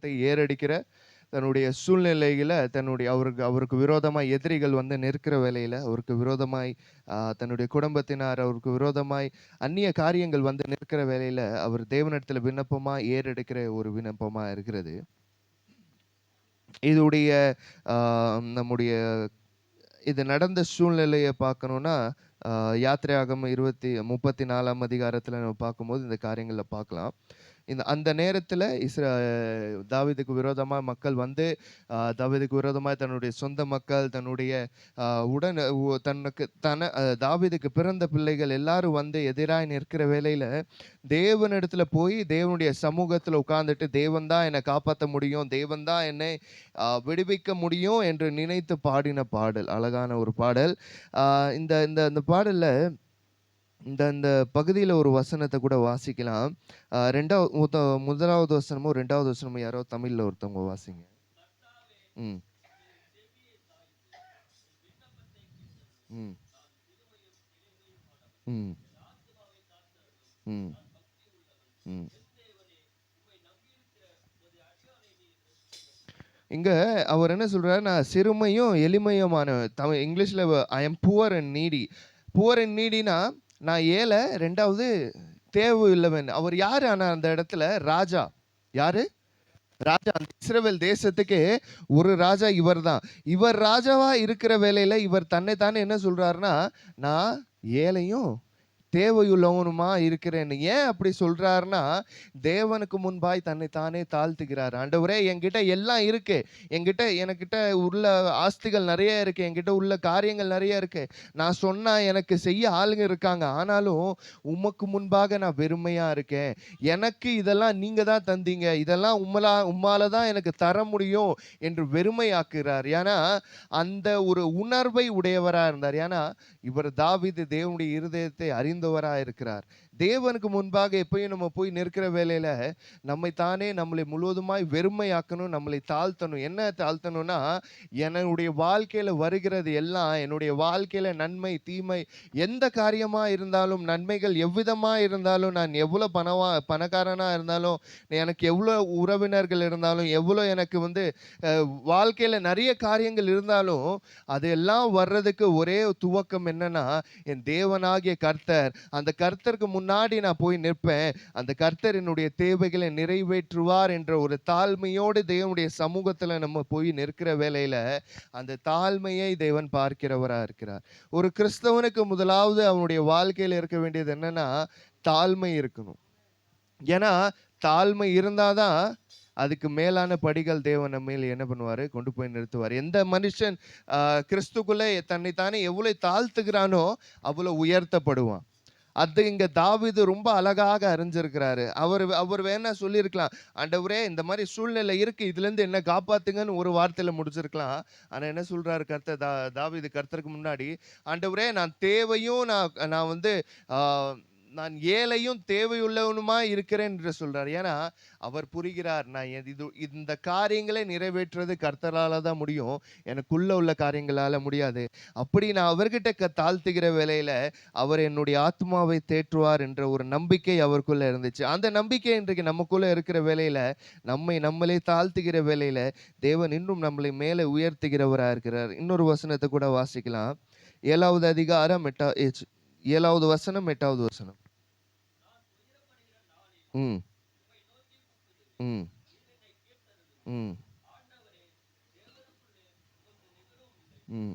சமூகத்தை ஏறடிக்கிற தன்னுடைய சூழ்நிலையில அவருக்கு விரோதமாய் எதிரிகள் வந்து நிற்கிற வேளையில அவருக்கு விரோதமாய் தன்னுடைய குடும்பத்தினார் அவருக்கு விரோதமாய் அந்நிய காரியங்கள் வந்து நிற்கிற வேளையில அவர் தேவனிடத்துல விண்ணப்பமா ஏறெடுக்கிற ஒரு விண்ணப்பமா இருக்கிறது. இதுடைய நம்முடைய இது நடந்த சூழ்நிலையை பார்க்கணும்னா யாத்திரையாகமம் 34 அதிகாரத்தில் நம்ம பார்க்கும்போது இந்த காரியங்களை பார்க்கலாம். அந்த நேரத்தில் தாவீதுக்கு விரோதமாக மக்கள் வந்து தாவீதுக்கு விரோதமாக தன்னுடைய சொந்த மக்கள் தன்னுடைய தாவீதுக்கு பிறந்த பிள்ளைகள் எல்லாரும் வந்து எதிராக நிற்கிற வேளையில் தேவனிடத்துல போய் தேவனுடைய சமூகத்தில் உட்கார்ந்துட்டு தேவன் தான் என்னை காப்பாற்ற முடியும், தேவன் தான் என்னை விடுவிக்க முடியும் என்று நினைத்து பாடின பாடல், அழகான ஒரு பாடல். இந்த இந்த பாடல்ல இந்த பகுதியில் ஒரு வசனத்தை கூட வாசிக்கலாம். முதலாவது வசனமோ 2வது வசனமோ யாரோ தமிழ்ல ஒருத்தவங்க வாசிங்க. ம் ம் ம் ம் ம் இங்க அவர் என்ன சொல்றாரு, நான் சிறுமையும் எளிமையுமான இங்கிலீஷ்ல I am poor and needy. Poor and நீடினா நான் ஏழை, 2வது தேவை இல்லவன். அவர் யாரு? ஆனா அந்த இடத்துல ராஜா. யாரு? ராஜா. அந்த இஸ்ரவேல் தேசத்துக்கே ஒரு ராஜா இவர் தான். இவர் ராஜாவா இருக்கிற வேளையில இவர் தன்னைத்தானே என்ன சொல்றாருன்னா, நான் ஏழையும் தேவையுள்ளவனுமா இருக்கிறேன்னு. ஏன் அப்படி சொல்றாருன்னா, தேவனுக்கு முன்பாய் தன்னைத்தானே தாழ்த்துகிறார். ஆண்டவரே, என்கிட்ட எல்லாம் இருக்கு, எனக்கிட்ட உள்ள ஆஸ்திகள் நிறைய இருக்கு, என்கிட்ட உள்ள காரியங்கள் நிறைய இருக்கு, நான் சொன்னா எனக்கு செய்ய ஆளுங்க இருக்காங்க, ஆனாலும் உமக்கு முன்பாக நான் வெறுமையா இருக்கேன், எனக்கு இதெல்லாம் நீங்க தான் தந்தீங்க, இதெல்லாம் உம்மால தான் எனக்கு தர முடியும் என்று வெறுமையாக்குறார். ஏன்னா அந்த ஒரு உணர்வை உடையவரா இருந்தார். ஏன்னா இவர் தாவீது தேவனுடைய இருதயத்தை அறிந்தவராக இருக்கிறார். தேவனுக்கு முன்பாக எப்பயும் நம்ம போய் நிற்கிற வேலையில நம்மளை முழுவதுமாய் வெறுமையாக்கணும், நம்மளை தாழ்த்தணும். என்ன தாழ்த்தணும்னா, என்னுடைய வாழ்க்கையில வருகிறது எல்லாம், என்னுடைய வாழ்க்கையில நன்மை தீமை எந்த காரியமா இருந்தாலும், நன்மைகள் எவ்விதமா இருந்தாலும், நான் எவ்வளவு பணக்காரனா இருந்தாலும், எனக்கு எவ்வளவு உறவினர்கள் இருந்தாலும், எவ்வளவு எனக்கு வந்து வாழ்க்கையில நிறைய காரியங்கள் இருந்தாலும், அதெல்லாம் வர்றதுக்கு ஒரே துவக்கம் என்னன்னா, என் தேவனாகிய கர்த்தர். அந்த கர்த்தருக்கு முன்னாடி நான் போய் நிற்பேன், அந்த கர்த்தர் என்னுடைய தேவைகளை நிறைவேற்றுவார் என்ற ஒரு தாழ்மையோடு தேவனுடைய சமூகத்துல நம்ம போய் நிற்கிற வேளையில அந்த தாழ்மையை தேவன் பார்க்கிறவரா இருக்கிறார். ஒரு கிறிஸ்தவனுக்கு முதலாவது அவனுடைய வாழ்க்கையில இருக்க வேண்டியது என்னன்னா, தாழ்மை இருக்கணும். ஏன்னா தாழ்மை இருந்தாதான் அதுக்கு மேலான படிகள் தேவன் மேல் என்ன பண்ணுவாரு, கொண்டு போய் நிறுத்துவார். எந்த மனுஷன் கிறிஸ்துக்குள்ளே தன்னைத்தானே எவ்வளவு தாழ்த்துகிறானோ அவ்வளவு உயர்த்தப்படுவான். அது இங்க தாவீது ரொம்ப அழகாக அறிஞ்சிருக்கிறாரு. அவர் வேணா சொல்லியிருக்கலாம், ஆண்டவரே இந்த மாதிரி சூழ்நிலை இருக்கு, இதுல இருந்து என்ன காப்பாத்துங்கன்னு ஒரு வார்த்தையில முடிச்சிருக்கலாம். ஆனா என்ன சொல்றாரு தாவீது கர்த்தருக்கு முன்னாடி, ஆண்டவரே நான் தேவையும் நான் வந்து நான் ஏழையும் தேவையுள்ளவனுமா இருக்கிறேன் என்று சொல்றார். ஏன்னா அவர் புரிகிறார், நான் இந்த காரியங்களை நிறைவேற்றுறது கர்த்தரால தான் முடியும், எனக்குள்ள உள்ள காரியங்களால முடியாது. அப்படி நான் அவர்கிட்ட தாழ்த்துகிற வேளையில அவர் என்னுடைய ஆத்மாவை தேற்றுவார் என்ற ஒரு நம்பிக்கை அவருக்குள்ள இருந்துச்சு. அந்த நம்பிக்கை இன்றைக்கு நமக்குள்ள இருக்கிற வேளையில நம்மளே தாழ்த்துகிற வேளையில தேவன் இன்னும் நம்மளை மேலே உயர்த்துகிறவரா இருக்கிறார். இன்னொரு வசனத்தை கூட வாசிக்கலாம். 7வது அதிகாரம் 7வது வசனம் 8வது வசனம். ம் ம் ம் ம்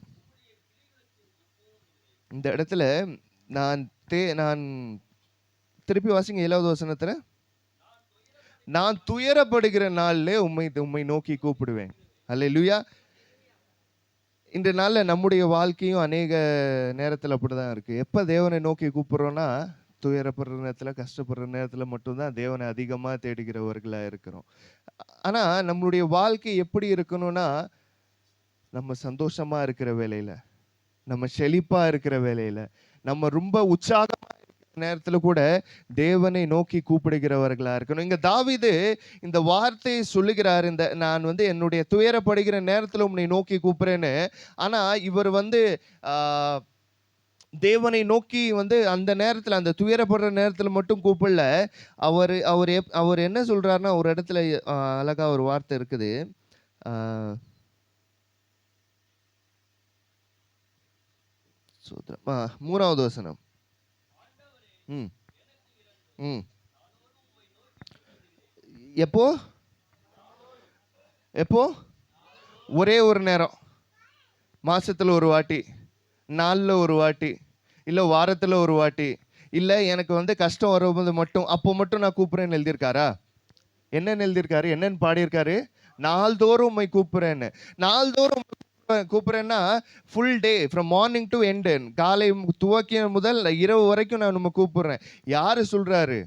இந்த இடத்துல நான் திருப்பி வாசிங்க 7வது வசனத்துல. நான் துயரப்படுகிற நாளிலே உம்மை நோக்கி கூப்பிடுவேன். அல்லேலூயா. இந்த நாள்ல நம்முடைய வாழ்க்கையும் அநேக நேரத்தில் அப்படிதான் இருக்கு. எப்ப தேவனை நோக்கி கூப்பிடுறோம்னா, துயரப்படுற நேரத்துல, கஷ்டப்படுற நேரத்துல மட்டும்தான் தேவனை அதிகமா தேடுகிறவர்களா இருக்கிறோம். ஆனா நம்மளுடைய வாழ்க்கை எப்படி இருக்கணும்னா, நம்ம சந்தோஷமா இருக்கிற வேலையில, நம்ம செழிப்பா இருக்கிற வேலையில, நம்ம ரொம்ப உற்சாகமா இருக்கிற நேரத்துல கூட தேவனை நோக்கி கூப்பிடுகிறவர்களா இருக்கணும். இங்க தாவீது இந்த வார்த்தையை சொல்லுகிறார், நான் வந்து என்னுடைய துயரப்படுகிற நேரத்துல உன்னை நோக்கி கூப்பிடுறேன்னு. ஆனா இவர் வந்து தேவனை நோக்கி அந்த நேரத்துல, அந்த துயரப்படுற நேரத்துல மட்டும் கூப்பிடல. அவர் என்ன சொல்றாருன்னா, ஒரு இடத்துல அழகா ஒரு வார்த்தை இருக்குது. ஆ சூத்திரம். 3வது வசனம். ம். ம். எப்போ? எப்போ? ஒரே ஒரு நேரம். மாசத்துல ஒரு வாட்டி, நாள்ல ஒரு வாட்டி, இல்ல வாரத்துல ஒரு வாட்டி, இல்ல எனக்கு கஷ்டம் வரும்போது மட்டும், அப்போ மட்டும் நான் கூப்பிடுறேன்னு எழுதியிருக்காரா? என்னன்னு எழுதியிருக்காரு? என்னன்னு பாடியிருக்காரு? நாள்தோறும் உம்மை கூப்பிடுறேன்னு. நாள்தோறும் கூப்பிடுறேன்னா, full day from morning to end. காலை துவக்கிய முதல் இரவு வரைக்கும் நான் உம்மை கூப்பிடுறேன். யாரு சொல்றாரு?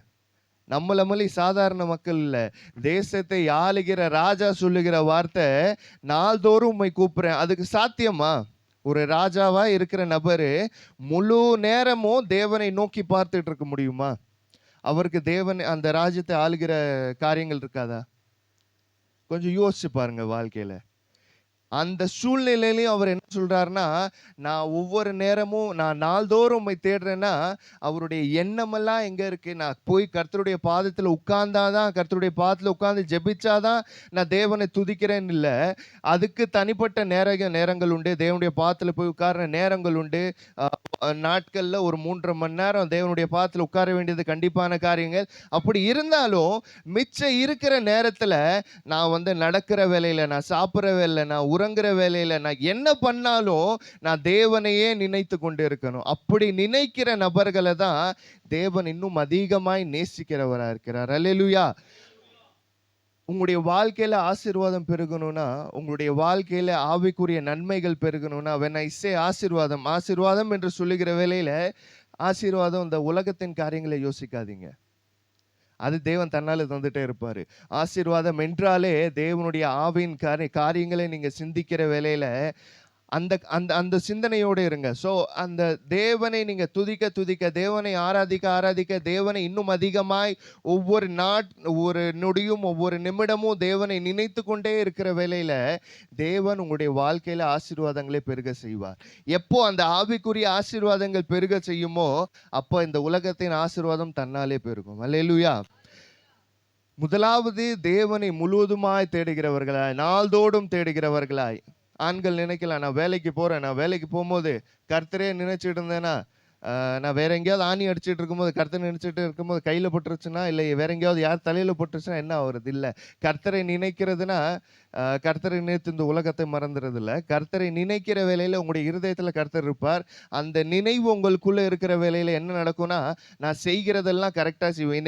நம்மள மாரி சாதாரண மக்கள் இல்ல. தேசத்தை ஆளுகிற ராஜா சொல்லுகிற வார்த்தை, நாள்தோறும் உம்மை கூப்பிடுறேன். அதுக்கு சாத்தியமா? ஒரு ராஜாவா இருக்கிற நபரு முழு நேரமும் தேவனை நோக்கி பார்த்துட்டு இருக்க முடியுமா? அவருக்கு தேவன் அந்த ராஜ்யத்தை ஆளுகிற காரியங்கள் இருக்காதா? கொஞ்சம் யோசிச்சு பாருங்க வாழ்க்கையில. அந்த சூழ்நிலையிலயும் அவர் என்ன சொல்றாருன்னா, நான் ஒவ்வொரு நேரமும் நான் நாள்தோறும் உம்மை தேடுறேன்னா, அவருடைய எண்ணமெல்லாம் எங்க இருக்கு? நான் போய் கர்த்தருடைய பாதத்துல உட்கார்ந்தா தான், கர்த்தருடைய பாதத்துல உட்கார்ந்து ஜெபிச்சா தான் நான் தேவனை துதிக்கிறேன்னு இல்ல. அதுக்கு தனிப்பட்ட நேரங்கள் உண்டு. தேவனுடைய பாதத்துல போய் உட்கார்ற நேரங்கள் உண்டு. அ நாட்கள்ல ஒரு 3 1/2 மணி நேரம் தேவனுடைய பாதத்துல உட்கார வேண்டியது கண்டிப்பான காரியங்கள். அப்படி இருந்தாலும், மிச்சம் இருக்கிற நேரத்துல நான் நடக்கிற வேலையில, நான் சாப்பிடுற வேலையில, நான் உறங்குற வேலையில, நான் என்ன பண்ணாலும் நான் தேவனையே நினைத்து கொண்டு இருக்கணும். அப்படி நினைக்கிற நபர்களை தான் தேவன் இன்னும் அதிகமாய் நேசிக்கிறவரா இருக்கிறார். அல்லேலூயா. உங்களுடைய வாழ்க்கையில ஆசீர்வாதம் பெருகணும்னா, உங்களுடைய வாழ்க்கையில ஆவிக்குரிய நன்மைகள் பெருகணும்னா, when I say ஆசீர்வாதம், ஆசீர்வாதம் என்று சொல்லுகிற வேளையில, ஆசீர்வாதம் இந்த உலகத்தின் காரியங்களை யோசிக்காதீங்க. அது தேவன் தன்னால தந்துட்டே இருப்பாரு. ஆசீர்வாதம் என்றாலே தேவனுடைய ஆவியின் காரியங்களை நீங்க சிந்திக்கிற வேளையில, அந்த அந்த அந்த சிந்தனையோட இருங்க. ஸோ அந்த தேவனை நீங்க துதிக்க துதிக்க, தேவனை ஆராதிக்க ஆராதிக்க, தேவனை இன்னும் அதிகமாய் ஒவ்வொரு ஒவ்வொரு நொடியும், ஒவ்வொரு நிமிடமும் தேவனை நினைத்து கொண்டே இருக்கிற வேளையில, தேவன் உங்களுடைய வாழ்க்கையில ஆசீர்வாதங்களை பெருக செய்வார். எப்போ அந்த ஆவிக்குரிய ஆசீர்வாதங்கள் பெருக செய்யுமோ, அப்போ இந்த உலகத்தின் ஆசீர்வாதம் தன்னாலே பெருகும். அல்லேலூயா. முதலாவது தேவனை முழுவதுமாய் தேடுகிறவர்களாய், நாள்தோறும் தேடுகிறவர்களாய். ஆண்கள் நினைக்கலாம், நான் வேலைக்கு போறேன், நான் வேலைக்கு போகும்போது கர்த்தரே நினைச்சிட்டு இருந்தேன்னா, நான் வேற எங்கேயாவது ஆணி அடிச்சிட்டு இருக்கும்போது, கர்த்தர் நினைச்சிட்டு இருக்கும்போது கையில பட்டுருச்சுன்னா, இல்லை வேற எங்கேயாவது யார் தலையில பட்டுருச்சுன்னா என்ன ஆகுறது? இல்ல. கர்த்தரை நினைக்கிறதுனா, கர்த்தரை நினைத்து இந்த உலகத்தை மறந்துறது இல்ல. கர்த்தரை நினைக்கிற வேளையில உங்களுடைய இருதயத்துல கர்த்தர் இருப்பார். அந்த நினைவு உங்களுக்குள்ள இருக்கிற வேளையில என்ன நடக்கும்னா, நான் செய்கிறதெல்லாம் கரெக்டா செய்வேன்.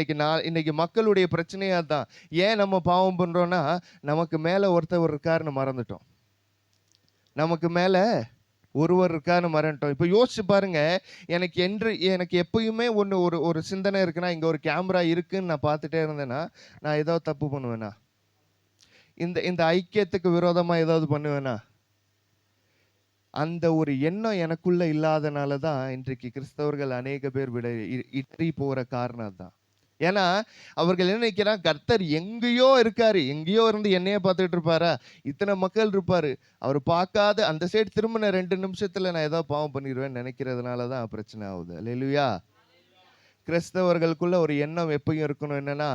இன்னைக்கு மக்களுடைய பிரச்சனையே அதான். ஏன் நம்ம பாவம் பண்றோம்னா, நமக்கு மேல ஒருத்தர் இருக்காருன்னு மறந்துட்டோம். நமக்கு மேல ஒருவர் இருக்காருன்னு மறந்துட்டோம். இப்ப யோசிச்சு பாருங்க, எனக்கு எப்பயுமே ஒரு சிந்தனை இருக்குன்னா, இங்க ஒரு கேமரா இருக்குன்னு நான் பார்த்துட்டே இருந்தேன்னா, நான் ஏதாவது தப்பு பண்ணுவேனா? இந்த ஐக்கியத்துக்கு விரோதமா ஏதாவது பண்ணுவேனா? அந்த ஒரு எண்ணம் எனக்குள்ள இல்லாதனால தான் இன்றைக்கு கிறிஸ்தவர்கள் அநேக பேர் இடறி போற காரணம் அதான். ஏன்னா, அவர்கள் என்ன நினைக்கிறாங்க, கர்த்தர் எங்கேயோ இருக்காரு. எங்கேயோ இருந்து என்னையே பார்த்துட்டு இருப்பாரா? இத்தனை மக்கள் இருப்பாரு. அவர் பார்க்காத அந்த சைடு திரும்பின 2 நிமிஷத்துல நான் ஏதாவது பாவம் பண்ணிருவேன்னு நினைக்கிறதுனால தான் பிரச்சனை ஆகுது. அல்லேலூயா. கிறிஸ்தவர்களுக்குள்ள ஒரு எண்ணம் எப்பயும் இருக்கணும். என்னன்னா,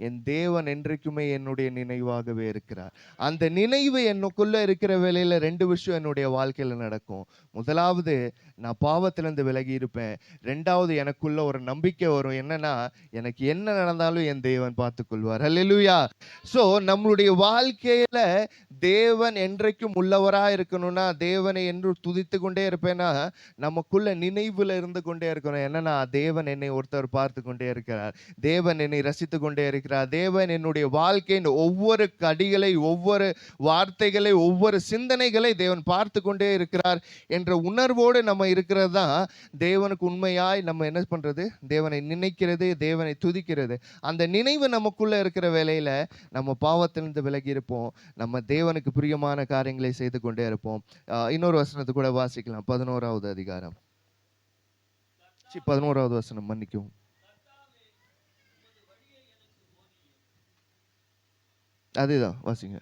என் தேவன் என்றைக்குமே என்னுடைய நினைவாகவே இருக்கிறார். அந்த நினைவு எனக்குள்ள இருக்கிற வேளையில 2 விஷயம் என்னுடைய வாழ்க்கையில நடக்கும். முதலாவது, நான் பாவத்திலிருந்து விலகி இருப்பேன். 2வது, எனக்குள்ள ஒரு நம்பிக்கை வரும். என்னன்னா, எனக்கு என்ன நடந்தாலும் என் தேவன் பார்த்துக் கொள்வார். அல்லேலூயா. சோ நம்மளுடைய வாழ்க்கையில தேவன் என்றைக்கும் உள்ளவரா இருக்கணும்னா, தேவனை என்று துதித்து கொண்டே இருப்பேன்னா, நமக்குள்ள நினைவுல இருந்து கொண்டே இருக்கணும். என்னன்னா, தேவன் என்னை ஒருத்தர் பார்த்து கொண்டே இருக்கிறார். தேவன் என்னை ரசித்து கொண்டே இருக்கிறார். தேவன் என்னுடைய வாழ்க்கையின் ஒவ்வொரு கடிகளை, ஒவ்வொரு வார்த்தைகளை, ஒவ்வொரு சிந்தனைகளை தேவன் பார்த்து கொண்டே இருக்கிறார் என்ற உணர்வோடு நம்ம இருக்கிறது தான் தேவனுக்கு உண்மையாய் நம்ம என்ன பண்றது? தேவனை நினைக்கிறது, தேவனை துதிக்கிறது. அந்த நினைவு நமக்குள்ள இருக்கிற வேளையில நம்ம பாவத்திலிருந்து விலகி இருப்போம். நம்ம தேவனுக்கு பிரியமான காரியங்களை செய்து கொண்டே இருப்போம். இன்னொரு வசனத்தை கூட வாசிக்கலாம். 11வது அதிகாரம். 11வது வசனம், மன்னிக்கவும். அதுதான் வாசிங்க.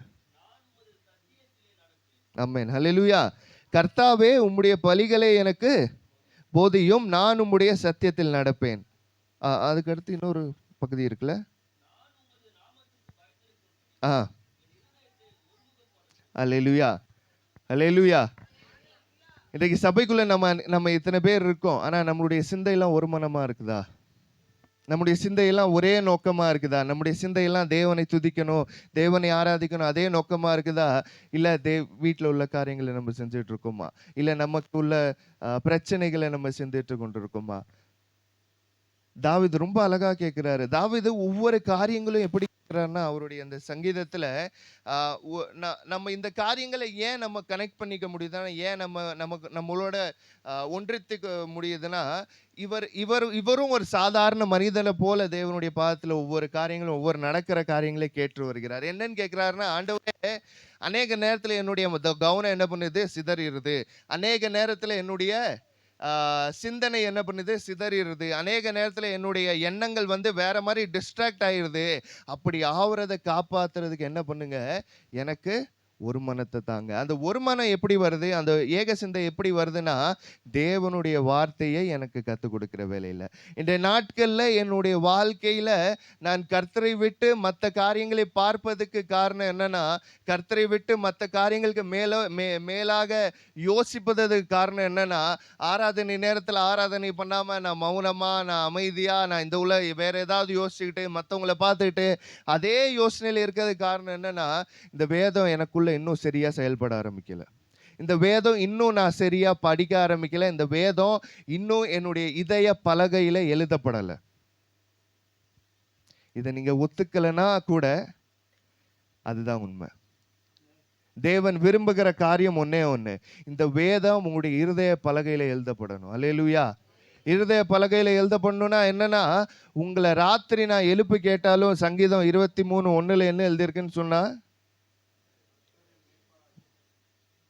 ஆமென். ஹல்லேலூயா. கர்த்தாவே, உம்முடைய பலிகளை எனக்கு போதியும் நான் உம்முடைய சத்தியத்தில் நடப்பேன். அதுக்கு அடுத்து இன்னொரு பகுதி இருக்குல்ல. அல்லேலூயா, அல்லேலூயா. இன்றைக்கு சபைக்குள்ள நம்ம இத்தனை பேர் இருக்கோம். ஆனா நம்மளுடைய சிந்தையெல்லாம் ஒரு மனமா இருக்குதா? நம்முடைய சிந்தையெல்லாம் ஒரே நோக்கமா இருக்குதா? நம்முடைய சிந்தையெல்லாம் தேவனை துதிக்கணும், தேவனை ஆராதிக்கணும், அதே நோக்கமா இருக்குதா? இல்ல வீட்டில் உள்ள காரியங்களை நம்ம செஞ்சுட்டு இருக்கோமா? இல்ல நமக்கு உள்ள பிரச்சனைகளை நம்ம சிந்திட்டு கொண்டு இருக்கோமா? தாவீது ரொம்ப அழகா கேட்கிறாரு. தாவீது ஒவ்வொரு காரியங்களும் எப்படி கேட்கிறாருன்னா, அவருடைய அந்த சங்கீதத்துல நம்ம இந்த காரியங்களை ஏன் நம்ம கனெக்ட் பண்ணிக்க முடியுதுன்னா, ஏன் நம்மளோட ஒன்றித்துக்க முடியுதுன்னா, இவரும் ஒரு சாதாரண மனிதனை போல தேவனுடைய பாதத்துல ஒவ்வொரு காரியங்களும் ஒவ்வொரு நடக்கிற காரியங்களை கேட்டு வருகிறார். என்னன்னு கேட்கிறாருன்னா, ஆண்டவரே, அநேக நேரத்துல என்னுடைய கவனம் என்ன பண்ணுது, சிதறிடுது. அநேக நேரத்துல என்னுடைய சிந்தனை என்ன பண்ணுது, சிதறிடுது. அநேக நேரத்தில் என்னுடைய எண்ணங்கள் வேற மாதிரி டிஸ்ட்ராக்ட் ஆயிடுது. அப்படி ஆகுறதை காப்பாத்துறதுக்கு என்ன பண்ணுங்க, எனக்கு ஒரு மனத்தை தாங்க. அந்த ஒரு மனம் எப்படி வருது, அந்த ஏக சிந்தை எப்படி வருதுன்னா, தேவனுடைய வார்த்தையை எனக்கு கற்றுக் கொடுக்கிற வேலையில். இந்த நாட்களில் என்னுடைய வாழ்க்கையில் நான் கர்த்தரை விட்டு மற்ற காரியங்களை பார்ப்பதுக்கு காரணம் என்னன்னா, கர்த்தரை விட்டு மற்ற காரியங்களுக்கு மேலாக யோசிப்பதற்கு காரணம் என்னன்னா, ஆராதனை நேரத்தில் ஆராதனை பண்ணாமல் நான் மௌனமாக, நான் அமைதியாக, நான் இந்த உள்ள வேற ஏதாவது யோசிச்சுக்கிட்டு மற்றவங்கள பார்த்துக்கிட்டு அதே யோசனையில் இருக்கிறதுக்கு காரணம் என்னன்னா, இந்த வேதம் எனக்குள்ள இன்னும் சரியா செயல்பட ஆரம்பிக்கல. இந்த வேதம் இன்னும் நான் சரியா படிக்க ஆரம்பிக்கல. இந்த வேதம் இன்னும் என்னுடைய இதய பலகையில எழுதப்படல. இதை நீங்க ஒத்துக்கலனா கூட அதுதான் உண்மை. தேவன் விரும்புகிற காரியம் ஒன்னே ஒண்ணு, இந்த வேதம் உங்களுடைய இருதய பலகையில எழுதப்படணும். அல்லேலூயா. இருதய பலகையில எழுதப்படணும்னா என்னன்னா, உங்களை ராத்திரி நான் எழுப்பி கேட்டாலும் சங்கீதம் 23:1 என்ன எழுதியிருக்குன்னு சொன்னா,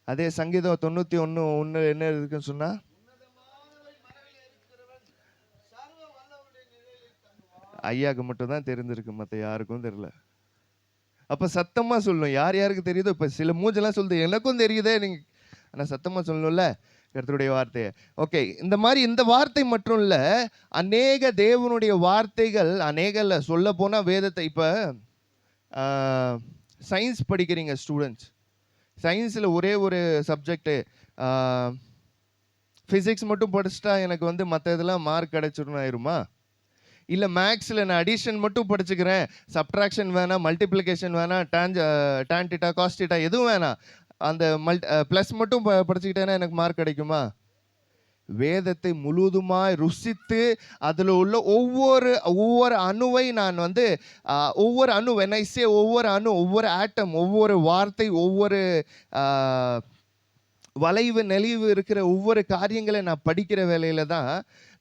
அதே சங்கீதம் 91:1 என்ன இருக்குன்னு சொன்னா, ஐயாவுக்கு மட்டும் தான் தெரிஞ்சிருக்கு, மற்ற யாருக்கும் தெரியல. அப்ப சத்தமா சொல்லணும். யார் யாருக்கு தெரியுதோ, இப்ப சில மூஞ்செல்லாம் சொல்லுது, எனக்கும் தெரியுதே, நீங்க ஆனா சத்தமா சொல்லணும்ல கர்த்தருடைய வார்த்தையை. ஓகே, இந்த மாதிரி இந்த வார்த்தை மட்டும் இல்ல, அநேக தேவனுடைய வார்த்தைகள் அநேகல சொல்ல போனா வேதத்தை. இப்ப சயின்ஸ் படிக்கிறீங்க ஸ்டூடெண்ட்ஸ், சயின்ஸில் ஒரே ஒரு சப்ஜெக்டு ஃபிசிக்ஸ் மட்டும் படிச்சுட்டா எனக்கு மற்ற இதெல்லாம் மார்க் கிடைச்சிடணும் ஆயிருமா? இல்லை மேக்ஸில் நான் அடிஷன் மட்டும் படிச்சுக்கிறேன், சப்ட்ராக்ஷன் வேணாம், மல்டிப்ளிகேஷன் வேணாம், டான் டீட்டா காஸ் டீட்டா எதுவும் வேணாம், அந்த ப்ளஸ் மட்டும் படிச்சுக்கிட்டேன்னா எனக்கு மார்க் கிடைக்குமா? வேதத்தை முழுவதுமாய் ருசித்து அதில் உள்ள ஒவ்வொரு அணுவை நான் ஒவ்வொரு அணு வெனைசே ஒவ்வொரு அணு, ஒவ்வொரு ஆட்டம், ஒவ்வொரு வார்த்தை, ஒவ்வொரு வளைவு நெளிவு இருக்கிற ஒவ்வொரு காரியங்களை நான் படிக்கிற வேலையில தான்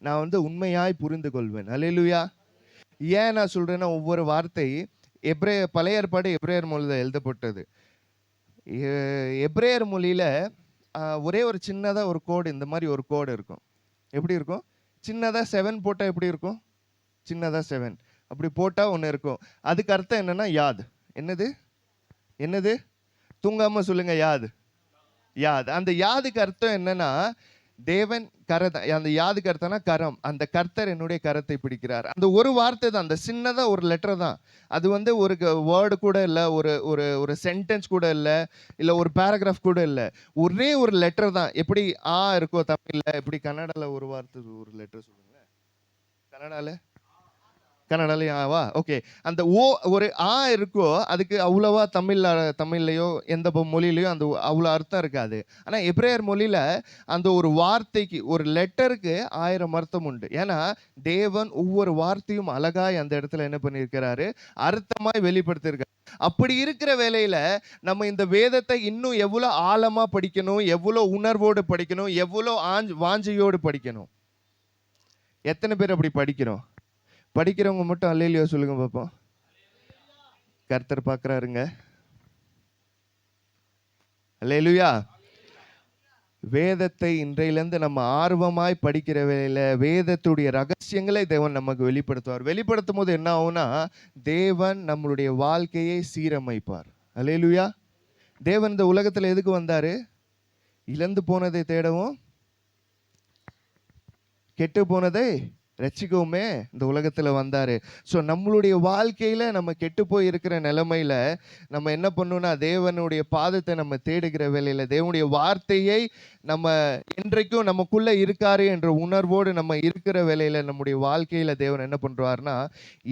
நான் உண்மையாய் புரிந்து கொள்வேன். அல்லேலூயா. ஏன் நான் சொல்றேன்னா, ஒவ்வொரு வார்த்தை பழைய ஏற்பாடு எபிரேயர் மொழியில் எழுதப்பட்டது. எபிரேயர் மொழியில ஒரே ஒரு சின்னதாக ஒரு கோடு, இந்த மாதிரி ஒரு கோடு இருக்கும். எப்படி இருக்கும்? சின்னதாக 7 போட்டால் எப்படி இருக்கும்? சின்னதாக 7 அப்படி போட்டால் ஒன்று இருக்கும். அதுக்கு அர்த்தம் என்னன்னா யாத். என்னது? தூங்காமல் சொல்லுங்க, யாத். அந்த யாதுக்கு அர்த்தம் என்னன்னா, தேவன் கரத்தை, அந்த யாதுக்கு அர்த்தம்னா கரம். அந்த கர்த்தர் என்னுடைய கரத்தை பிடிக்கிறார். அந்த ஒரு வார்த்தை தான், அந்த சின்னதா ஒரு லெட்டர் தான். அது ஒரு வேர்டு கூட இல்லை, ஒரு சென்டென்ஸ் கூட இல்லை ஒரு பேராகிராஃப் கூட இல்லை, ஒரே ஒரு லெட்டர் தான். எப்படி ஆ இருக்கோ தமிழ்ல, எப்படி கன்னடால ஒரு வார்த்தை ஒரு லெட்டர் சொல்லுங்க. கன்னடாலையும் ஆவா? ஓகே. அந்த ஓ ஒரு ஆ இருக்கோ, அதுக்கு அவ்வளவா தமிழ்லையோ எந்த மொழியிலையோ அந்த அவ்வளோ அர்த்தம் இருக்காது. ஆனால் எபிரேயர் மொழியில் அந்த ஒரு வார்த்தைக்கு, ஒரு லெட்டருக்கு 1000 அர்த்தம் உண்டு. ஏன்னா தேவன் ஒவ்வொரு வார்த்தையும் அழகாய் அந்த இடத்துல என்ன பண்ணியிருக்கிறாரு, அர்த்தமாய் வெளிப்படுத்தியிருக்காரு. அப்படி இருக்கிற வேலையில நம்ம இந்த வேதத்தை இன்னும் எவ்வளோ ஆழமா படிக்கணும், எவ்வளோ உணர்வோடு படிக்கணும், எவ்வளோ வாஞ்சையோடு படிக்கணும். எத்தனை பேர் அப்படி படிக்கிறோம்? படிக்கிறவங்க மட்டும் அல்லேலூயா சொல்லுங்க பார்ப்போம். கர்த்தர் பார்க்குறாருங்க. அல்லேலூயா. வேதத்தை இன்றையிலேருந்து நம்ம ஆர்வமாய் படிக்கிற வேளையில வேதத்துடைய ரகசியங்களை தேவன் நமக்கு வெளிப்படுத்துவார். வெளிப்படுத்தும் போது என்ன ஆகும்னா, தேவன் நம்மளுடைய வாழ்க்கையை சீரமைப்பார். அல்லேலூயா. தேவன் இந்த உலகத்தில் எதுக்கு வந்தாரு? இழந்து போனதை தேடவும், கெட்டு போனதை ரட்சிக்கவுமே இந்த உலகத்துல வந்தாரு. ஸோ நம்மளுடைய வாழ்க்கையில நம்ம கெட்டு போய் இருக்கிற நிலைமையில நம்ம என்ன பண்ணணும்னா, தேவனுடைய பாதத்தை நம்ம தேடுகிற வேலையில தேவனுடைய வார்த்தையை நம்ம என்றைக்கும் நமக்குள்ள இருக்காரு என்ற உணர்வோடு நம்ம இருக்கிற வேலையில நம்முடைய வாழ்க்கையில தேவன் என்ன பண்றாருன்னா,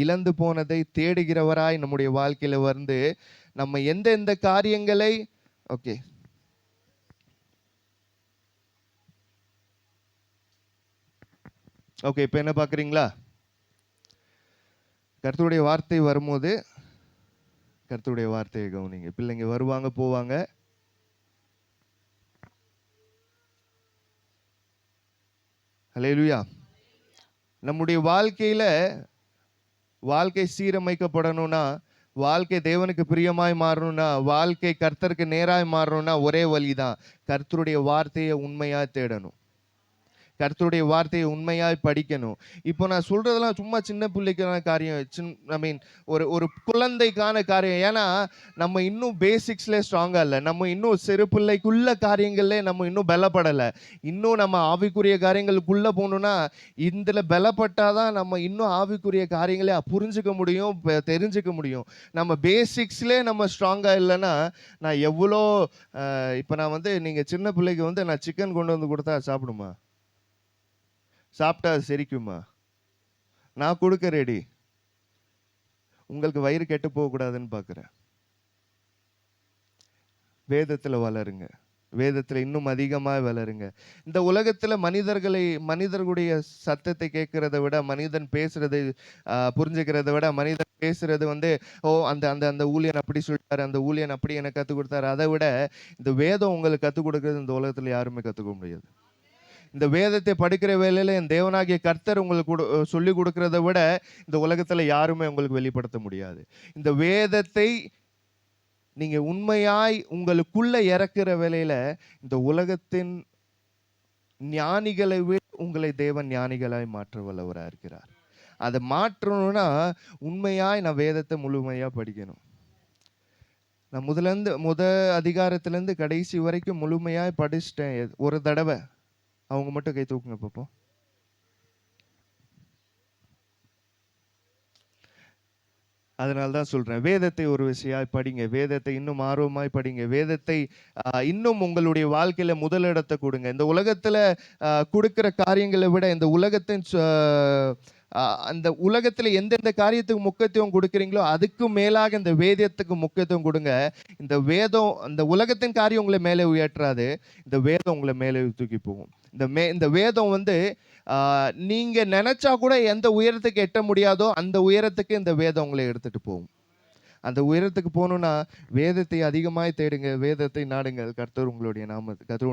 இழந்து போனதை தேடுகிறவராய் நம்முடைய வாழ்க்கையில வந்து நம்ம எந்த காரியங்களை ஓகே ஓகே இப்போ என்ன பார்க்குறீங்களா? கர்த்தருடைய வார்த்தை வரும்போது கர்த்தருடைய வார்த்தையை கவனிங்க. பிள்ளைங்க வருவாங்க போவாங்க. ஹல்லேலூயா. நம்முடைய வாழ்க்கையில வாழ்க்கை சீரமைக்கப்படணும்னா, வாழ்க்கை தேவனுக்கு பிரியமாய் மாறணும்னா, வாழ்க்கை கர்த்தருக்கு நேராய் மாறணும்னா ஒரே வழிதான். கர்த்தருடைய வார்த்தையை உண்மையா தேடணும். கர்த்தருடைய வார்த்தையை உண்மையாய் படிக்கணும். இப்போ நான் சொல்றதெல்லாம் சும்மா சின்ன பிள்ளைக்கான காரியம், ஐ மீன் ஒரு ஒரு குழந்தைக்கான காரியம். ஏன்னா நம்ம இன்னும் பேசிக்ஸ்ல ஸ்ட்ராங்கா இல்லை. நம்ம இன்னும் சிறு பிள்ளைக்குள்ள காரியங்கள்ல நம்ம இன்னும் பலப்படலை. இன்னும் நம்ம ஆவிக்குரிய காரியங்களுக்குள்ள போகணும்னா இதுல பலப்பட்டாதான் நம்ம இன்னும் ஆவிக்குரிய காரியங்களை புரிஞ்சுக்க முடியும், தெரிஞ்சுக்க முடியும். நம்ம பேசிக்ஸ்லேயே நம்ம ஸ்ட்ராங்கா இல்லைன்னா நான் எவ்வளோ இப்போ நான் வந்து நீங்க சின்ன பிள்ளைக்கு வந்து நான் சிக்கன் கொண்டு வந்து கொடுத்தா சாப்பிடுமா? சாப்பிட்டா அது செரிக்குமா? நான் கொடுக்க ரெடி. உங்களுக்கு வயிறு கெட்டு போகக்கூடாதுன்னு பார்க்குறேன். வேதத்தில் வளருங்க. வேதத்தில் இன்னும் அதிகமாக வளருங்க. இந்த உலகத்தில் மனிதர்களுடைய சத்தத்தை கேட்கறத விட, மனிதன் பேசுறதை புரிஞ்சுக்கிறத விட, மனிதன் பேசுறது வந்து ஓ அந்த அந்த அந்த ஊழியன் அப்படி சொல்லிட்டாரு, அந்த ஊழியன் அப்படி எனக்கு கற்றுக் கொடுத்தாரு. அதை விட இந்த வேதம் உங்களுக்கு கற்றுக் கொடுக்கறது இந்த உலகத்தில் யாருமே கற்றுக்க முடியாது. இந்த வேதத்தை படிக்கிற வேலையில என் தேவனாகிய கர்த்தர் உங்களுக்கு சொல்லி கொடுக்கறத விட இந்த உலகத்துல யாருமே உங்களுக்கு வெளிப்படுத்த முடியாது. இந்த வேதத்தை நீங்க உண்மையாய் உங்களுக்குள்ள இறக்குற வேலையில இந்த உலகத்தின் ஞானிகளை விட உங்களை தேவன் ஞானிகளாய் மாற்ற வல்லவரா இருக்கிறார். அதை மாற்றணும்னா உண்மையாய் நான் வேதத்தை முழுமையா படிக்கணும். நான் முத அதிகாரத்திலேருந்து கடைசி வரைக்கும் முழுமையாய் படிச்சிட்டேன். ஒரு தடவை அவங்க மட்டும் கை தூக்குங்க பாப்போம். அதனால தான் சொல்றேன், வேதத்தை ஒரு விஷயமாய் படிங்க. வேதத்தை இன்னும் ஆர்வமாய் படிங்க. வேதத்தை இன்னும் உங்களுடைய வாழ்க்கையில முதலிடத்தை கொடுங்க. இந்த உலகத்துல கொடுக்கிற காரியங்களை விட இந்த உலகத்தின் அந்த உலகத்துல எந்தெந்த காரியத்துக்கு முக்கியத்துவம் கொடுக்குறீங்களோ அதுக்கு மேலாக இந்த வேதத்துக்கு முக்கியத்துவம் கொடுங்க. இந்த வேதம் இந்த உலகத்தின் காரியம் உங்களை மேலே உயர்த்தாது. இந்த வேதம் உங்களை மேலே தூக்கி போகும். இந்த வேதம் வந்து நீங்க நினைச்சா கூட எந்த உயரத்துக்கு எட்ட முடியாதோ அந்த உயரத்துக்கு இந்த வேதம் உங்களை எடுத்துட்டு போகும். அந்த உயரத்துக்கு போகணும்னா வேதத்தை அதிகமாய் தேடுங்க, வேதத்தை நாடுங்கள். கர்த்தர் உங்களுடைய நாம கர்த்தர்